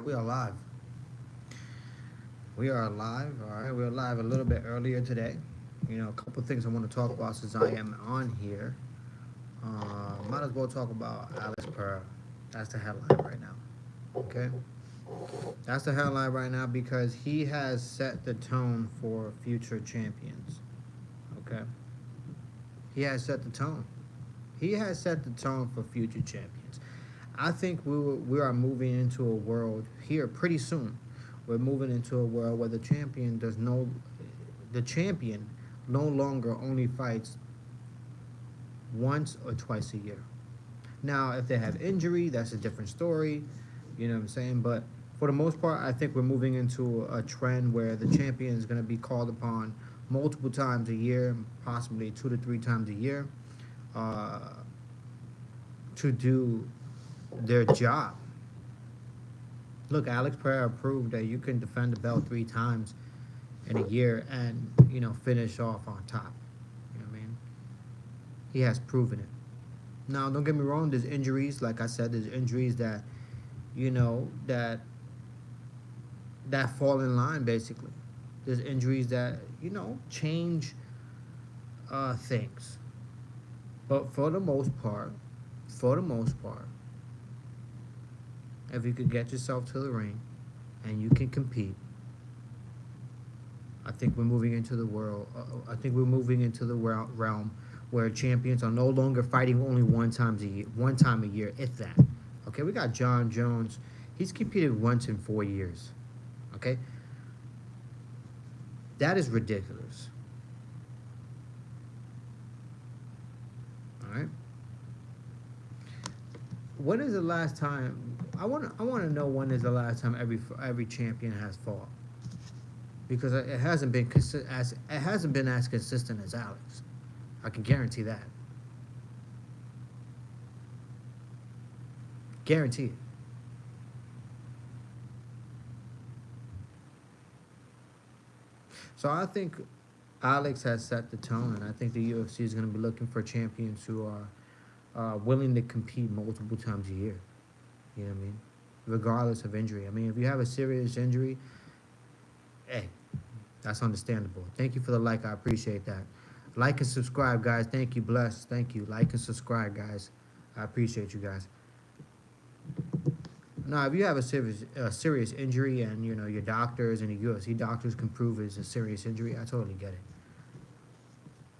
We are live. We are live. All right. We're live a little bit earlier today. A couple things I want to talk about since I am on here. Might as well talk about Alex Pereira. That's the headline right now. Okay. That's the headline right now because he has set the tone for future champions. Okay. He has set the tone. He has set the tone for future champions. I think we are moving into a world here pretty soon. We're moving into a world where the champion no longer only fights once or twice a year. Now, if they have injury, that's a different story. You know what I'm saying? But for the most part, I think we're moving into a trend where the champion is going to be called upon multiple times a year, possibly 2 to 3 times a year, uh, to do their job. Look, Alex Pereira proved that you can defend the belt 3 times in a year and finish off on top. You know what I mean? He has proven it. Now, don't get me wrong. There's injuries, like I said. There's injuries that you know that that fall in line. Basically, there's injuries that change things. But for the most part, if you could get yourself to the ring and you can compete, I think we're moving into the world. I think we're moving into the realm where champions are no longer fighting only one time a year, if that. Okay, we got John Jones. He's competed once in 4 years. Okay, that is ridiculous. All right. When is the last time? I want to know when is the last time every champion has fought because it hasn't been as consistent as Alex. I can guarantee that. Guarantee it. So I think Alex has set the tone, and I think the UFC is going to be looking for champions who are willing to compete multiple times a year. You know what I mean? Regardless of injury. I mean, if you have a serious injury, hey, that's understandable. Thank you for the like. I appreciate that. Like and subscribe, guys. Thank you. Bless. Thank you. Like and subscribe, guys. I appreciate you guys. Now, if you have a serious injury and your doctors and the UFC doctors can prove it's a serious injury, I totally get it.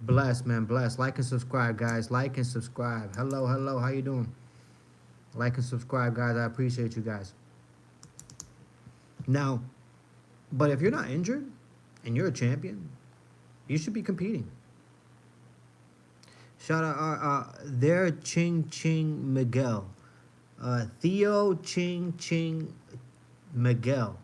Bless, man, bless. Like and subscribe, guys. Like and subscribe. Hello, hello. How you doing? Like and subscribe, guys. I appreciate you guys. Now, but if you're not injured and you're a champion, you should be competing. Shout out there, Ching Ching Miguel. Theo Ching Ching Miguel.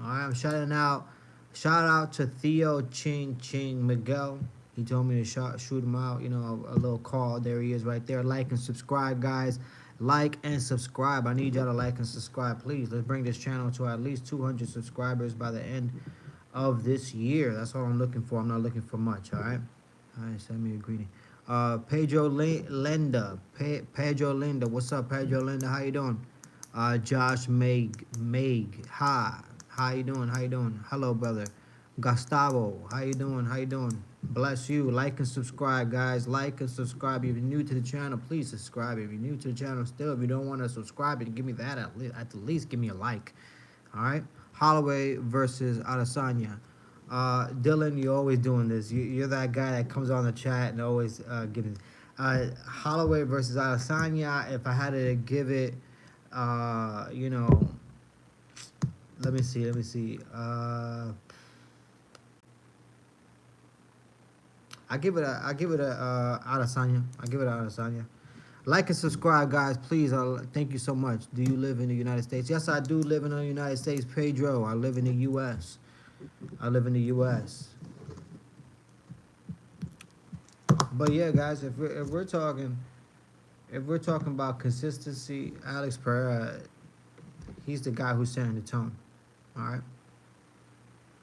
All right, I'm shouting out. Shout out to Theo Ching Ching Miguel. He told me to shoot him out. A little call. There he is, right there. Like and subscribe, guys. Like and subscribe. I need y'all to like and subscribe, please. Let's bring this channel to at least 200 subscribers by the end of this year. That's all I'm looking for. I'm not looking for much. All right. All right. Send me a greeting. Pedro Linda. Pedro Linda. What's up, Pedro Linda? How you doing? Josh Meg. Hi. How you doing? How you doing? Hello, brother. Gustavo. How you doing? How you doing? Bless you. Like and subscribe, guys. Like and subscribe. If you're new to the channel, please subscribe. If you're new to the channel still, if you don't want to subscribe and give me that, at the least give me a like. All right? Holloway versus Adesanya. Dylan, you're always doing this. You're that guy that comes on the chat and always giving. Holloway versus Adesanya. If I had to give it, you know, let me see. Let me see. I give it a Adesanya. I give it a Adesanya. Like and subscribe, guys, please. Thank you so much. Do you live in the United States? Yes, I do live in the United States, Pedro. I live in the U.S. I live in the U.S. But yeah, guys, if we're talking about consistency, Alex Pereira, he's the guy who's setting the tone. All right.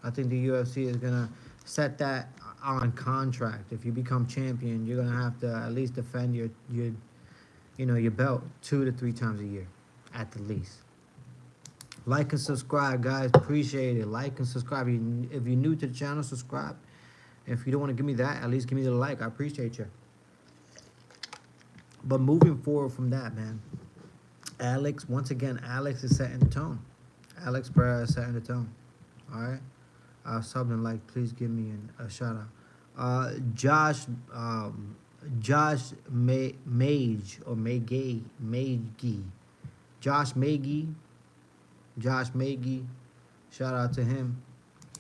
I think the UFC is gonna set that on contract. If you become champion, you're gonna have to at least defend your belt 2 to 3 times a year, at the least. Like and subscribe, guys. Appreciate it. Like and subscribe. If you're new to the channel, subscribe. If you don't want to give me that, at least give me the like. I appreciate you. But moving forward from that, man, Alex, once again, Alex is setting the tone. Alex Pereira is setting the tone. All right. Something like, please give me a shout out. Josh, Josh Mage or Maggie, Josh Maggie, Josh Maggie. Shout out to him.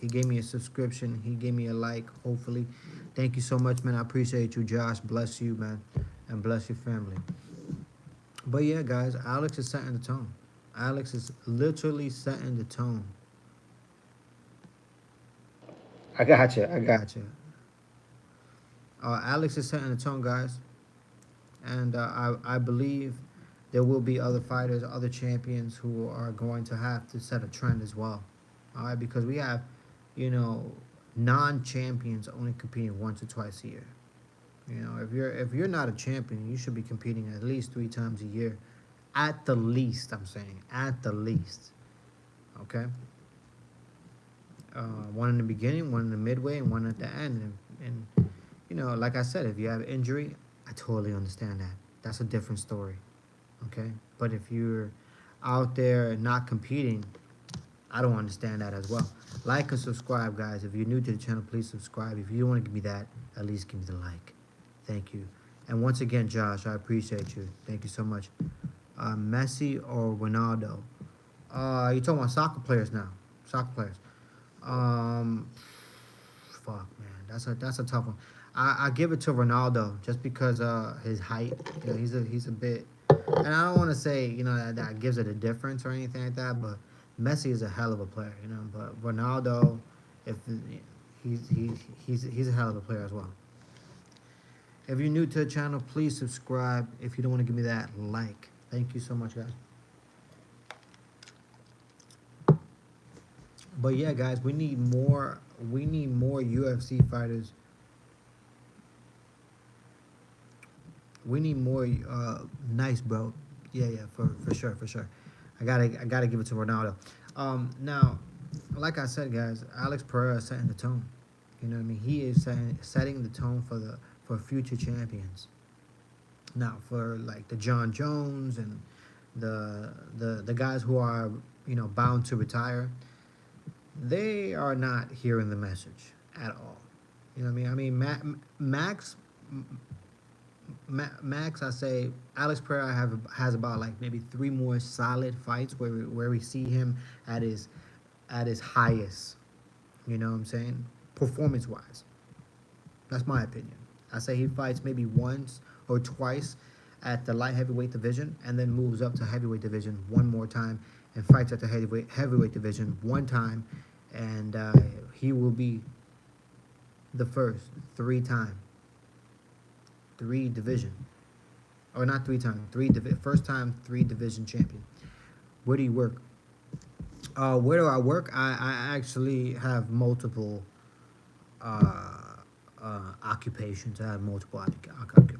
He gave me a subscription. He gave me a like. Hopefully, thank you so much, man. I appreciate you, Josh. Bless you, man, and bless your family. But yeah, guys, Alex is setting the tone. Alex is literally setting the tone. I got you. I got you. Alex is setting the tone, guys, and I believe there will be other fighters, other champions who are going to have to set a trend as well. All right, because we have, you know, non-champions only competing once or twice a year. You know, if you're not a champion, you should be competing at least 3 times a year, at the least. I'm saying at the least. Okay. One in the beginning, one in the midway, and one at the end. And you know, like I said, if you have injury, I totally understand that. That's a different story. Okay. But if you're out there not competing, I don't understand that as well. Like and subscribe, guys. If you're new to the channel, please subscribe. If you don't want to give me that, at least give me the like. Thank you. And once again, Josh, I appreciate you. Thank you so much. Messi or Ronaldo? You're talking about soccer players now. Soccer players. Um, fuck, man. That's a tough one. I give it to Ronaldo just because his height. You know, he's a bit, and I don't want to say, you know, that gives it a difference or anything like that. But Messi is a hell of a player, you know. But Ronaldo, if he's a hell of a player as well. If you're new to the channel, please subscribe. If you don't want to give me that like, thank you so much, guys. But yeah, guys, we need more. We need more UFC fighters. We need more. Nice, bro. Yeah, yeah, for sure, for sure. I gotta give it to Ronaldo. Now, like I said, guys, Alex Pereira is setting the tone. You know what I mean? He is setting the tone for future champions. Now, for like the John Jones and the guys who are, you know, bound to retire, they are not hearing the message at all. You know what I mean? Max, Max, I say Alex Pereira has about like maybe 3 more solid fights where we see him at his highest. You know what I'm saying? Performance wise, that's my opinion. I say he fights maybe once or twice at the light heavyweight division, and then moves up to heavyweight division 1 more time, and fights at the heavyweight division 1 time, and he will be the first 3 time, 3 division, or not 3 time, first time 3 division champion. Where do you work? Where do I work? I actually have multiple uh, occupations. I have multiple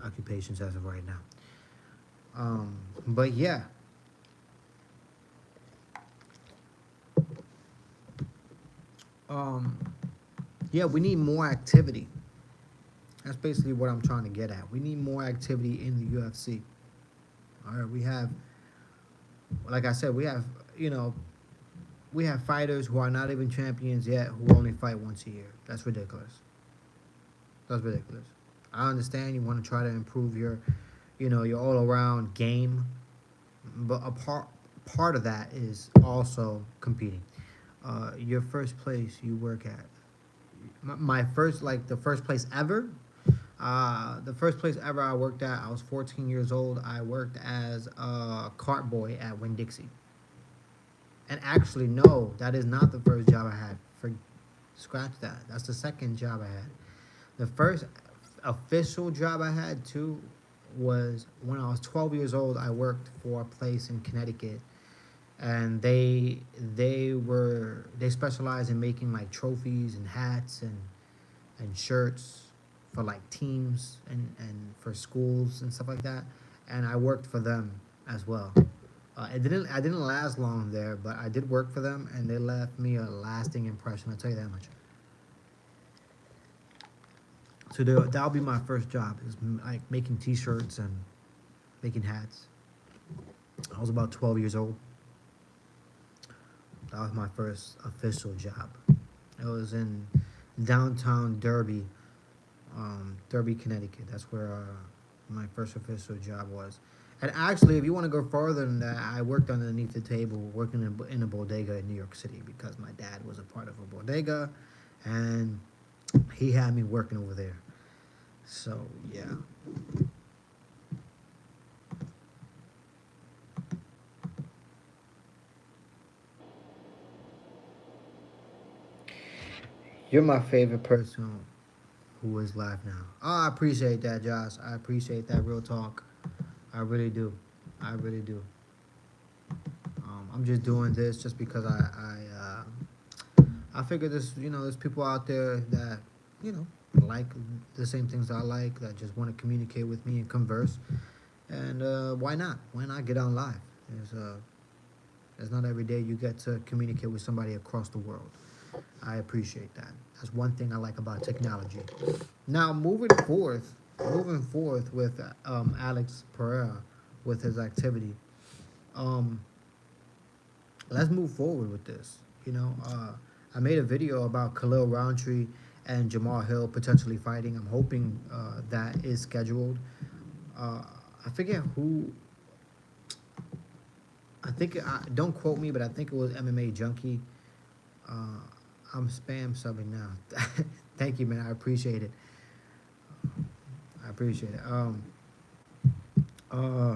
occupations as of right now. But yeah, um, yeah, we need more activity. That's basically what I'm trying to get at. We need more activity in the UFC. All right, we have, like I said, we have, you know, we have fighters who are not even champions yet who only fight once a year. That's ridiculous. That's ridiculous. I understand you want to try to improve your, you know, your all around game, but a part of that is also competing. Your first place you work at. My first, like the first place ever. The first place ever I worked at, I was 14 years old. I worked as a cart boy at Winn Dixie. And actually, no, that is not the first job I had. Scratch that. That's the second job I had. The first official job I had too was when I was 12 years old. I worked for a place in Connecticut, and they specialize in making like trophies and hats and shirts for like teams and for schools and stuff like that. And I worked for them as well. I didn't last long there, but I did work for them, and they left me a lasting impression. I'll tell you that much. So that'll be my first job, is like making T-shirts and making hats. I was about 12 years old. That was my first official job. It was in downtown Derby, Derby, Connecticut. That's where my first official job was. And actually, if you want to go further than that, I worked underneath the table working in a bodega in New York City because my dad was a part of a bodega, and he had me working over there. So yeah. You're my favorite person who is live now. Oh, I appreciate that, Josh. I appreciate that real talk. I really do. I really do. I'm just doing this just because I figure there's people out there that you know like the same things I like, that just want to communicate with me and converse. And why not? Why not get on live? It's not every day you get to communicate with somebody across the world. I appreciate that. That's one thing I like about technology. Now moving forth with Alex Pereira with his activity. Um, let's move forward with this. I made a video about Khalil Roundtree and Jamal Hill potentially fighting. I'm hoping that is scheduled. Uh, I forget who. Don't quote me, but I think it was MMA Junkie. Uh, I'm spam subbing now. Thank you, man. I appreciate it. I appreciate it. Uh,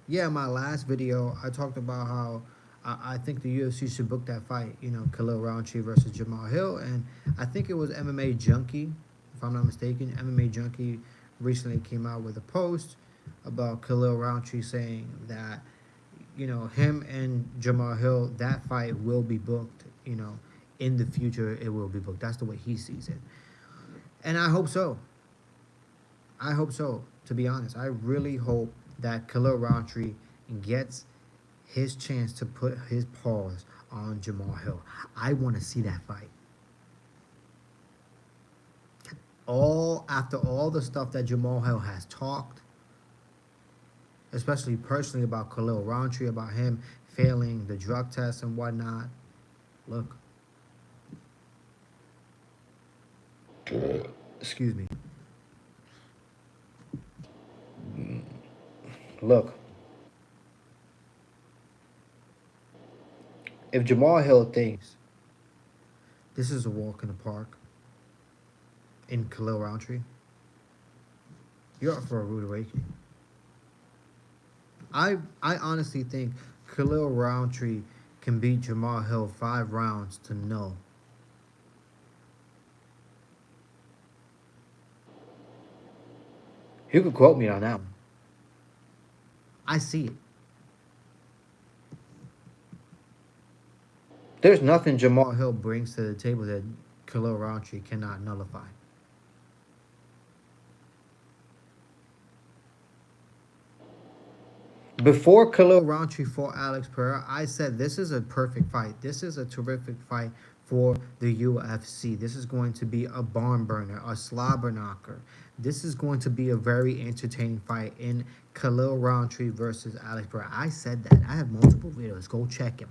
yeah, my last video, I talked about how I think the UFC should book that fight. Khalil Roundtree versus Jamal Hill, and I think it was MMA Junkie, if I'm not mistaken. MMA Junkie recently came out with a post about Khalil Roundtree saying that him and Jamal Hill, that fight will be booked. In the future, it will be booked. That's the way he sees it, and I hope so. I hope so. To be honest, I really hope that Khalil Roundtree gets his chance to put his paws on Jamal Hill. I want to see that fight. All after all the stuff that Jamal Hill has talked, especially personally about Khalil Roundtree, about him failing the drug test and whatnot. Look, excuse me. Look, if Jamal Hill thinks this is a walk in the park in Khalil Roundtree, you're up for a rude awakening. I honestly think Khalil Roundtree can beat Jamal Hill 5 rounds to no. You could quote me on that one. I see it. There's nothing Jamal Hill brings to the table that Khalil Roundtree cannot nullify. Before Khalil Roundtree fought Alex Pereira, I said this is a perfect fight. This is a terrific fight for the UFC. This is going to be a barn burner, a slobber knocker. This is going to be a very entertaining fight in Khalil Roundtree versus Alex Pereira. I said that. I have multiple videos. Go check him.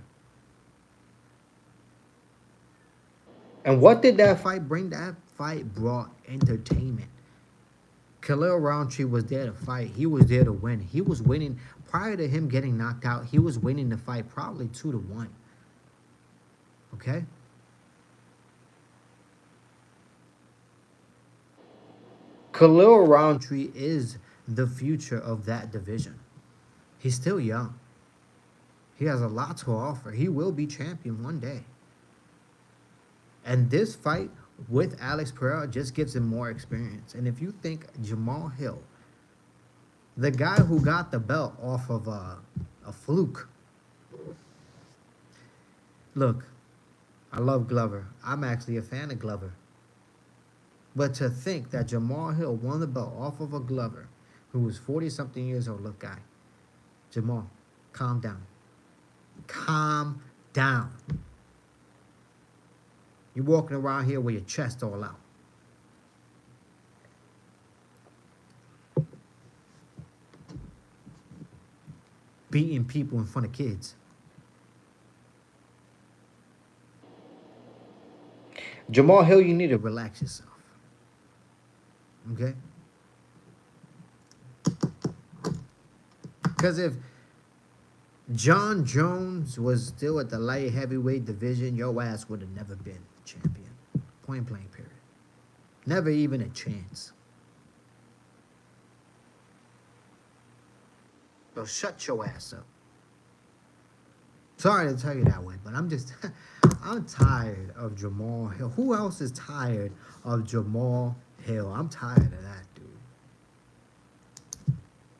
And what did that fight bring? That fight brought entertainment. Khalil Roundtree was there to fight. He was there to win. He was winning prior to him getting knocked out. He was winning the fight probably 2-1. Okay. Khalil Roundtree is the future of that division. He's still young. He has a lot to offer. He will be champion one day. And this fight with Alex Pereira just gives him more experience. And if you think Jamal Hill, the guy who got the belt off of a fluke, look, I love Glover. I'm actually a fan of Glover. But to think that Jamal Hill won the belt off of a Glover who was 40 something years old, look, guy, Jamal, Calm down. Calm down. You're walking around here with your chest all out. Beating people in front of kids. Jamal Hill, you need to relax yourself. Okay? Because if John Jones was still at the light heavyweight division, your ass would have never been champion. Point blank, period. Never even a chance. So shut your ass up. Sorry to tell you that way, but I'm just, I'm tired of Jamal Hill. Who else is tired of Jamal Hill? I'm tired of that, dude.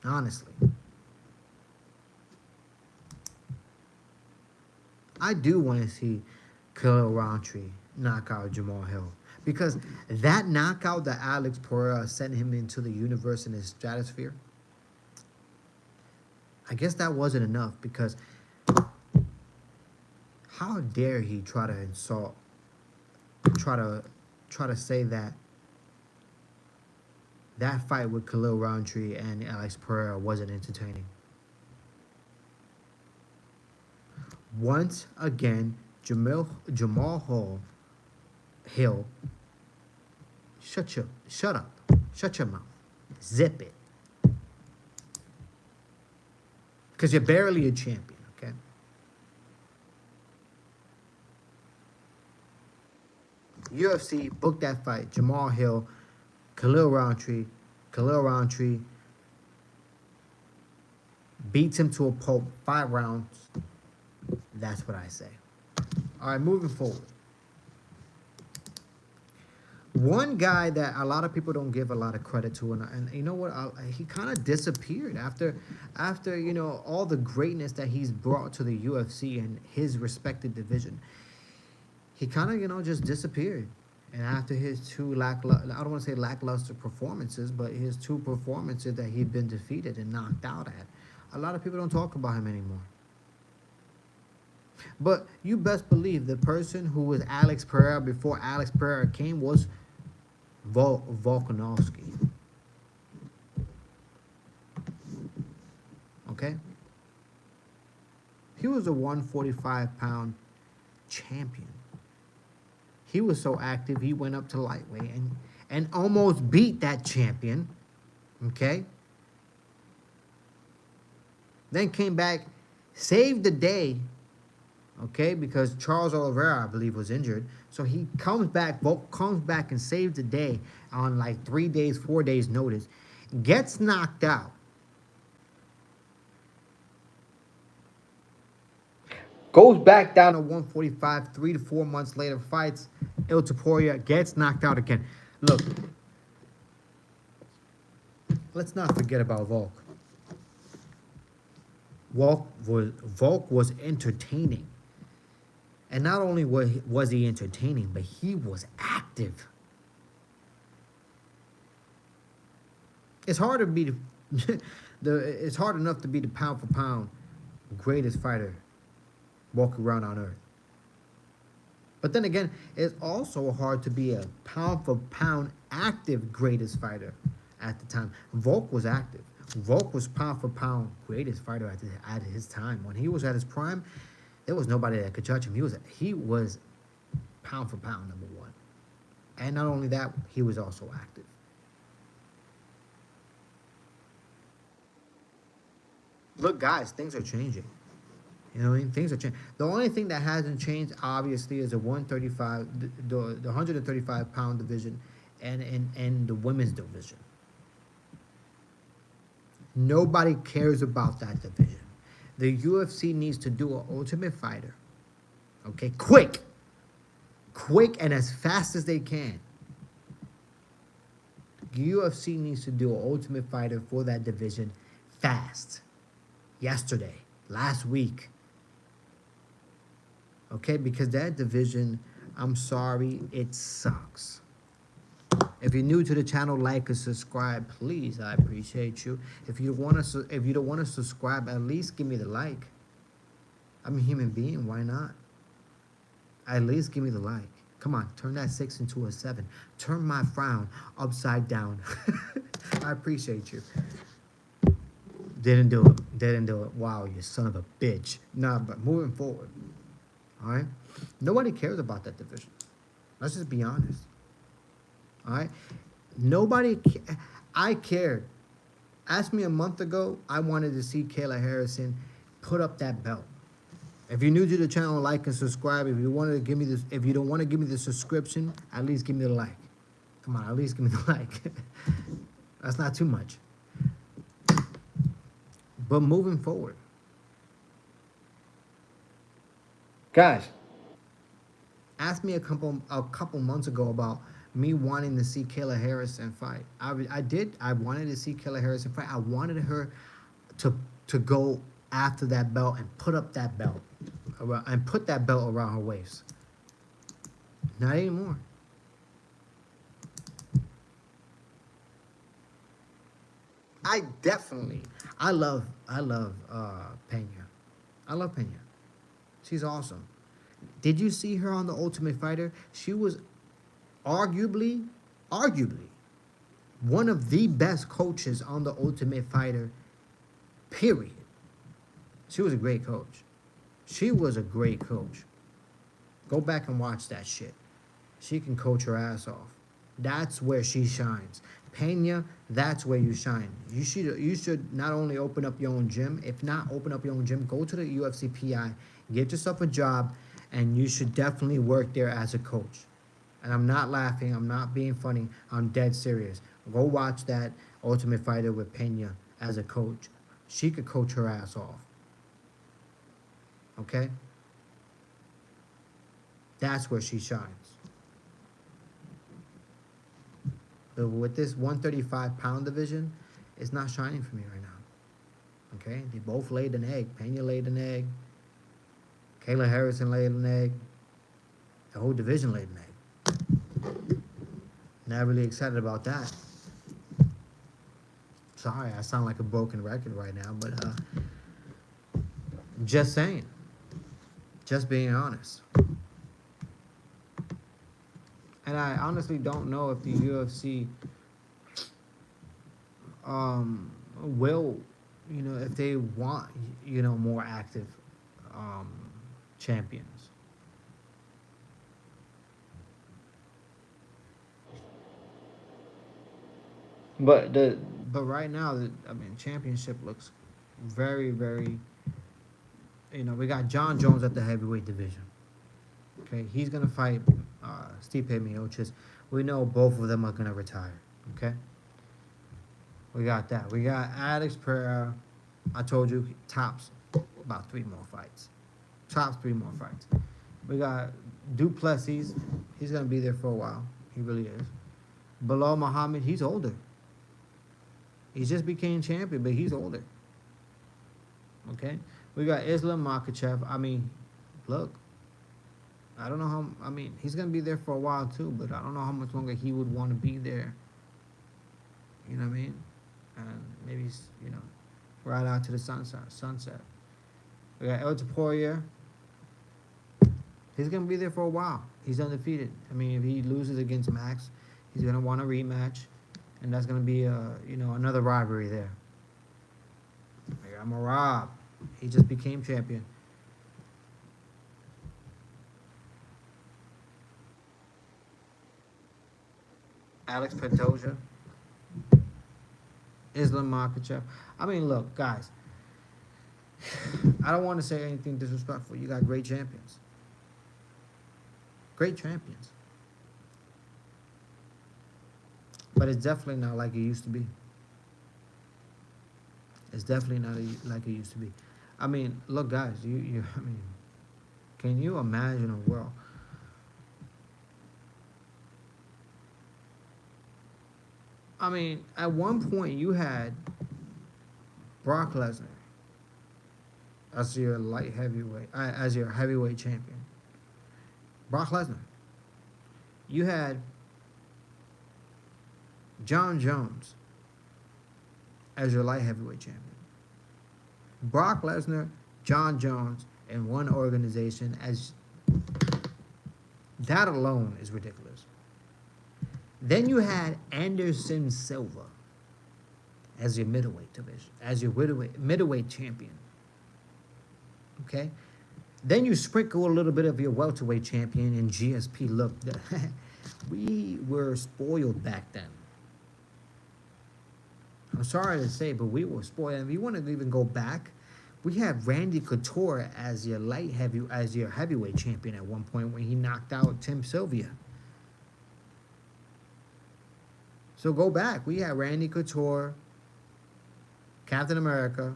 Honestly. I do want to see Khalil Rountree knock out Jamal Hill. Because that knockout that Alex Pereira sent him into the universe in his stratosphere, I guess that wasn't enough, because how dare he try to insult, try to say that that fight with Khalil Rountree and Alex Pereira wasn't entertaining. Once again, Jamal Hill, shut up, shut your mouth, zip it, because you're barely a champion, okay? UFC booked that fight, Jamal Hill, Khalil Rountree. Khalil Rountree beats him to a pulp, 5 rounds. That's what I say. All right, moving forward. One guy that a lot of people don't give a lot of credit to, and you know what, he kind of disappeared after you know all the greatness that he's brought to the UFC and his respected division. He kind of, you know, just disappeared. And after his two I don't want to say lackluster performances, but his 2 performances that he'd been defeated and knocked out at, a lot of people don't talk about him anymore. But you best believe the person who was Alex Pereira before Alex Pereira came was Volkanovski. Okay? He was a 145-pound champion. He was so active, he went up to lightweight and almost beat that champion. Okay? Then came back, saved the day. Okay, because Charles Oliveira, I believe, was injured. So he comes back and saves the day on like 3 days, 4 days notice. Gets knocked out. Goes back down to 145, 3 to 4 months later, fights Il Topuria, gets knocked out again. Look, let's not forget about Volk. Volk was entertaining. And not only was he entertaining, but he was active. It's hard to be it's hard enough to be the pound for pound greatest fighter walking around on earth. But then again, it's also hard to be a pound for pound active greatest fighter at the time. Volk was active. Volk was pound for pound greatest fighter at his time. When he was at his prime, there was nobody that could touch him. He was pound for pound #1. And not only that, he was also active. Look, guys, things are changing. You know what I mean? Things are changing. The only thing that hasn't changed, obviously, is the 135-pound division and the women's division. Nobody cares about that division. The UFC needs to do an Ultimate Fighter. Okay? Quick and as fast as they can. The UFC needs to do an Ultimate Fighter for that division fast. Yesterday. Last week. Okay? Because that division, I'm sorry, it sucks. If you're new to the channel, like and subscribe, please. I appreciate you. If you don't want to subscribe, at least give me the like. I'm a human being. Why not? At least give me the like. Come on, turn that 6 into a 7. Turn my frown upside down. I appreciate you. Didn't do it. Didn't do it. Wow, you son of a bitch. Nah, but moving forward. All right? Nobody cares about that division. Let's just be honest. All right? I cared. Ask me a month ago, I wanted to see Kayla Harrison put up that belt. If you're new to the channel, like and subscribe. If you want to give me this, if you don't want to give me the subscription, at least give me the like. Come on, at least give me the like. That's not too much. But moving forward, guys, asked me a couple months ago about me wanting to see Kayla Harrison fight. I did. I wanted to see Kayla Harrison fight. I wanted her to go after that belt and put up that belt and put that belt around her waist. Not anymore. I love Pena. I love Pena. She's awesome. Did you see her on The Ultimate Fighter? She was arguably one of the best coaches on The Ultimate Fighter, period. She was a great coach. She was a great coach. Go back and watch that shit. She can coach her ass off. That's where she shines. Pena, that's where you shine. You should not only open up your own gym, if not open up your own gym, go to the UFC PI, get yourself a job, and you should definitely work there as a coach. And I'm not laughing, I'm not being funny, I'm dead serious. Go watch that Ultimate Fighter with Pena as a coach. She could coach her ass off. Okay? That's where she shines. But with this 135-pound division, it's not shining for me right now. Okay? They both laid an egg. Pena laid an egg. Kayla Harrison laid an egg. The whole division laid an egg. Not really excited about that. Sorry, I sound like a broken record right now, but just saying. Just being honest. And I honestly don't know if the UFC will, if they want, more active champions. But right now, championship looks very, very. We got John Jones at the heavyweight division. Okay, he's gonna fight Stipe Miocic. We know both of them are gonna retire. Okay, we got that. We got Alex Pereira. I told you, tops about 3 more fights. Tops 3 more fights. We got Duplessis. He's gonna be there for a while. He really is. Belal Muhammad. He's older. He just became champion, but he's older. Okay, we got Islam Makhachev. Look. I don't know how, he's going to be there for a while too, but I don't know how much longer he would want to be there. You know what I mean? And maybe, right out to the sunset. We got El Poirier. He's going to be there for a while. He's undefeated. If he loses against Max, he's going to want a rematch. And that's going to be, another rivalry there. We got Merab. He just became champion. Alex Pantoja, Islam Makhachev. Look, guys, I don't want to say anything disrespectful. You got great champions. Great champions. But it's definitely not like it used to be. It's definitely not like it used to be. Look, guys, can you imagine a world? At one point you had Brock Lesnar as your light heavyweight, as your heavyweight champion. Brock Lesnar. You had John Jones as your light heavyweight champion. Brock Lesnar, John Jones, in one organization, as that alone is ridiculous. Then you had Anderson Silva as your middleweight division, as your middleweight champion. Okay? Then you sprinkle a little bit of your welterweight champion in GSP. Look, we were spoiled back then. I'm sorry to say, but we were spoiled. And if you want to even go back, we had Randy Couture as your heavyweight champion at one point when he knocked out Tim Sylvia. So go back. We had Randy Couture, Captain America.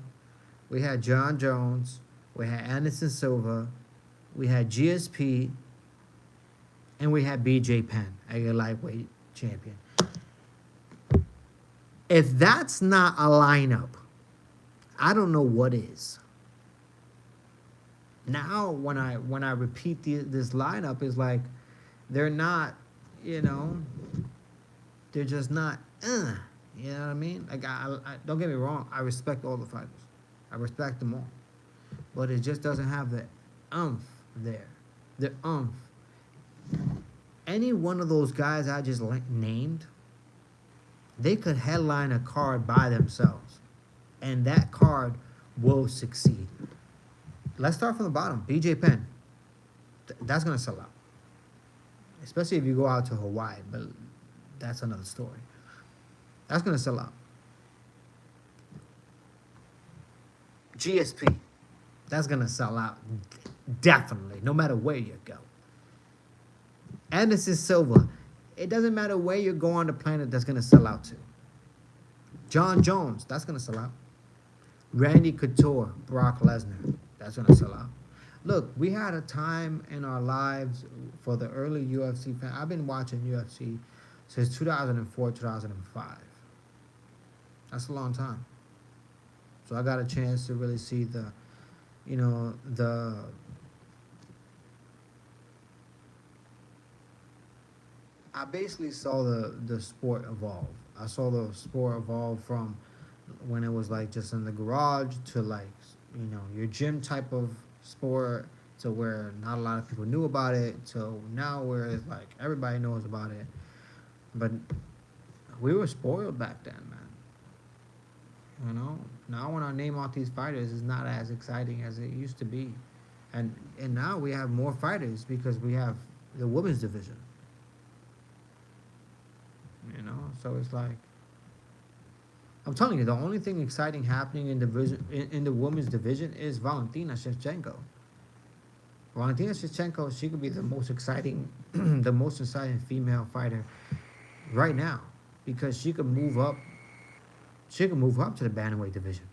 We had John Jones. We had Anderson Silva. We had GSP. And we had BJ Penn as your lightweight champion. If that's not a lineup, I don't know what is. Now, when I repeat this lineup, is like they're not, they're just not. You know what I mean? Like I don't get me wrong. I respect all the fighters. I respect them all, but it just doesn't have the umph there. The umph. Any one of those guys I just named, they could headline a card by themselves, and that card will succeed. Let's start from the bottom. BJ Penn. That's going to sell out, especially if you go out to Hawaii, but that's another story. That's going to sell out. GSP. That's going to sell out, definitely, no matter where you go. Anderson Silva. It doesn't matter where you go on the planet, that's going to sell out to. John Jones, that's going to sell out. Randy Couture, Brock Lesnar, that's going to sell out. Look, we had a time in our lives for the early UFC fans. I've been watching UFC since 2004, 2005. That's a long time. So I got a chance to really see I basically saw the sport evolve. I saw the sport evolve from when it was like just in the garage to like, your gym type of sport, to where not a lot of people knew about it, to now where it's like everybody knows about it. But we were spoiled back then, man. Now when I name off these fighters, it's not as exciting as it used to be. And now we have more fighters because we have the women's division. So it's like, I'm telling you, the only thing exciting happening in the women's division is Valentina Shevchenko. Valentina Shevchenko, she could be the most exciting female fighter right now, because she could move up. She could move up to the bantamweight division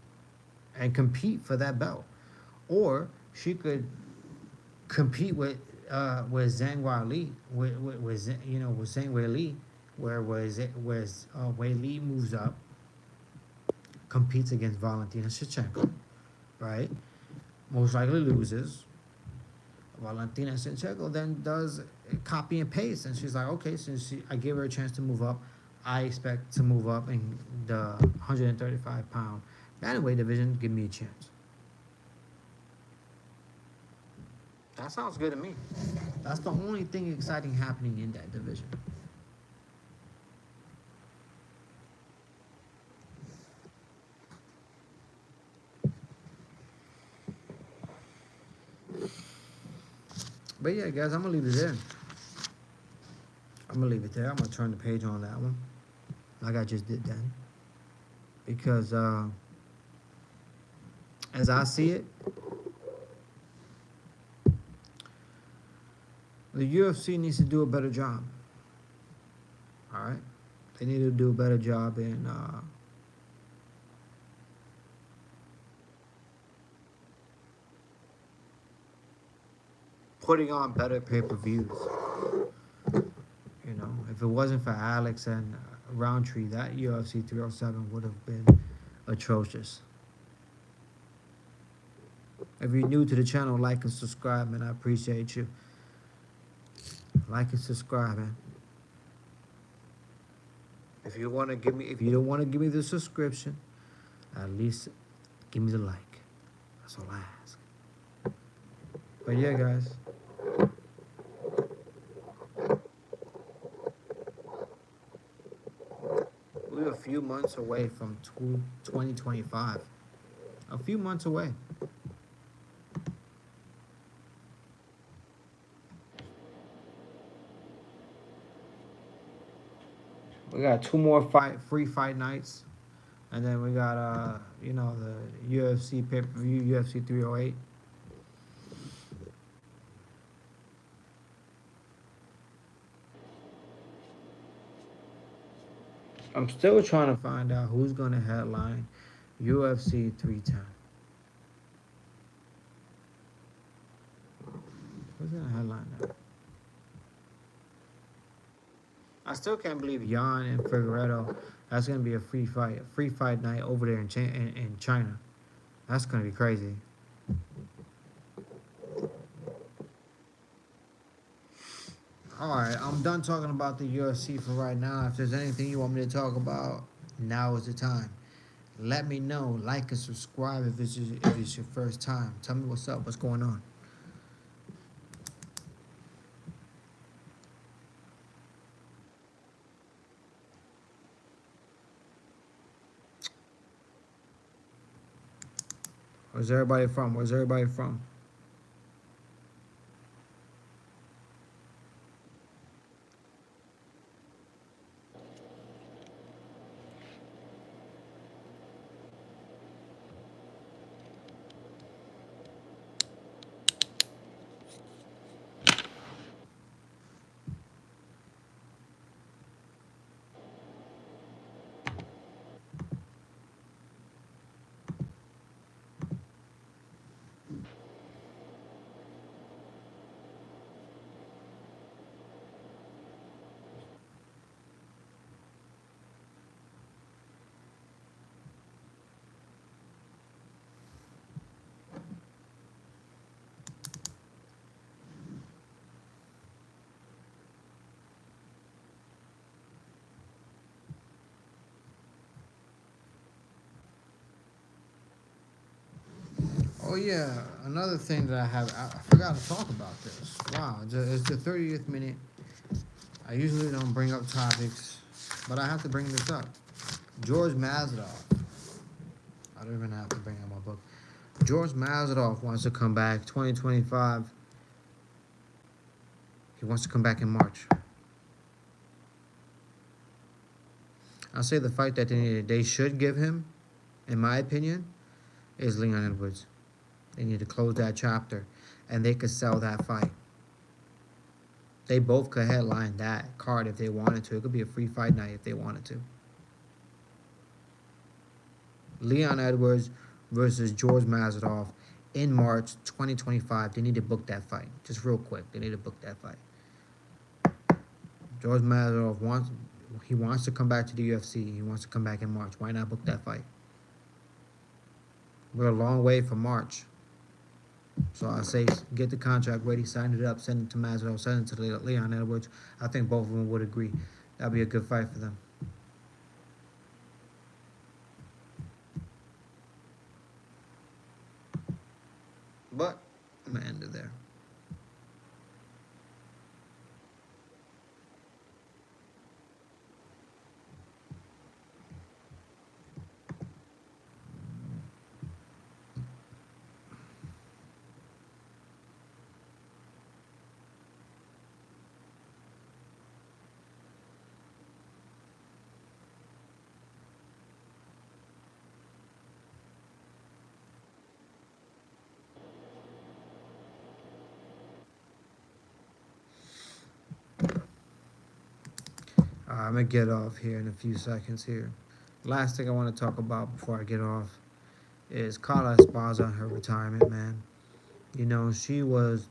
and compete for that belt, or she could compete with Zhang Weili, with Zhang Weili, where Weili moves up, competes against Valentina Shevchenko, right? Most likely loses. Valentina Shevchenko then does copy and paste, and she's like, okay, since I gave her a chance to move up, I expect to move up in the 135-pound bantamweight division. Give me a chance. That sounds good to me. That's the only thing exciting happening in that division. But yeah, guys, I'm going to leave it there. I'm going to turn the page on that one, like I just did then. Because as I see it, the UFC needs to do a better job. All right? They need to do a better job in putting on better pay-per-views. If it wasn't for Alex and Roundtree, that UFC 307 would have been atrocious. If you're new to the channel, like and subscribe, man. I appreciate you. Like and subscribe, man. If you want to give me, if you don't want to give me the subscription, at least give me the like. That's all I ask. But yeah, guys. We're a few months away from 2025. A few months away. We got two more free fight nights, and then we got the UFC pay per view, UFC 308. I'm still trying to find out who's gonna headline UFC 310. Who's gonna headline that? I still can't believe Jan and Figueredo. That's gonna be a free fight night over there in China. That's gonna be crazy. All right, I'm done talking about the UFC for right now. If there's anything you want me to talk about, now is the time. Let me know. Like and subscribe if it's your first time. Tell me what's up. What's going on? Where's everybody from? Where's everybody from? Oh yeah, another thing that I forgot to talk about this. Wow, it's the 30th minute. I usually don't bring up topics, but I have to bring this up. George Masvidal. I don't even have to bring out my book. George Masvidal wants to come back 2025. He wants to come back in March. I'll say the fight that they should give him, in my opinion, is Leon Edwards. They need to close that chapter, and they could sell that fight. They both could headline that card if they wanted to. It could be a free fight night if they wanted to. Leon Edwards versus George Masvidal in March 2025. They need to book that fight. Just real quick, they need to book that fight. George Masvidal wants to come back to the UFC. He wants to come back in March. Why not book that fight? We're a long way from March. So I say get the contract ready, sign it up, send it to Masvidal, send it to Leon Edwards. I think both of them would agree. That'd be a good fight for them. But I'm gonna end it there. I'm gonna get off here in a few seconds here. Last thing I want to talk about before I get off is Carla Esparza and her retirement, man. You know, she was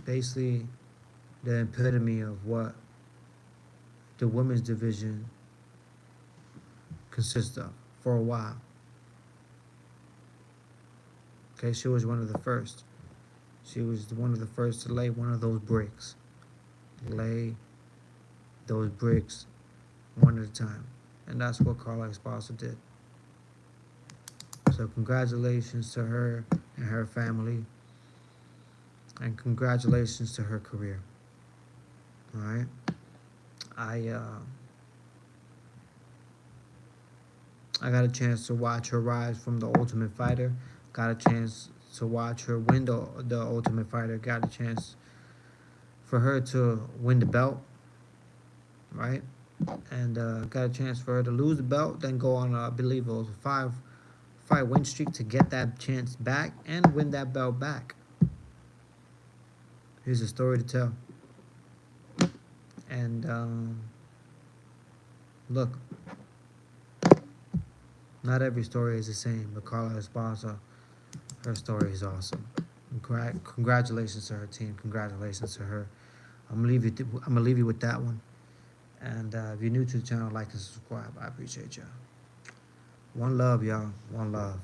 basically the epitome of what the women's division consists of for a while. Okay, she was one of the first. She was one of the first to lay one of those bricks. Lay those bricks one at a time. And that's what Carla Esparza did. So congratulations to her and her family. And congratulations to her career. All right. I got a chance to watch her rise from the Ultimate Fighter. Got a chance to watch her win the Ultimate Fighter. Got a chance for her to win the belt, right? And got a chance for her to lose the belt, then go on, I believe it was a fight win streak to get that chance back and win that belt back. Here's a story to tell. And look, not every story is the same, but Carla Esparza, her story is awesome. Congratulations to her team. Congratulations to her. I'm gonna leave you with that one. And if you're new to the channel, like and subscribe. I appreciate y'all. One love, y'all. One love.